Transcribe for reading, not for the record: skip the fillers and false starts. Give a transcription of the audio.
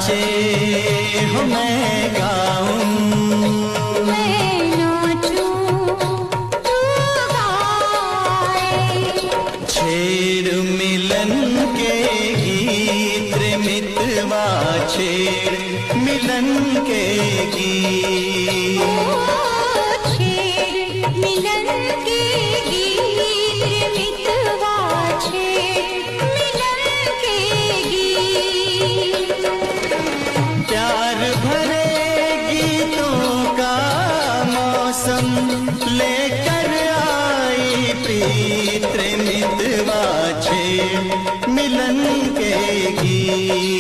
नाचे हो मैं गाऊं, मैं नाचूं तू गाए। छेड़ मिलन के गीत रे मितवा, छेड़ मिलन के गीत। छेड़ मिलन के गीत रे मितवा, छेड़ मिलन के गीत। प्यार भरे गीतों का मौसम लेकर आई प्रीत रे मितवा, छेड़ मिलन के गीत।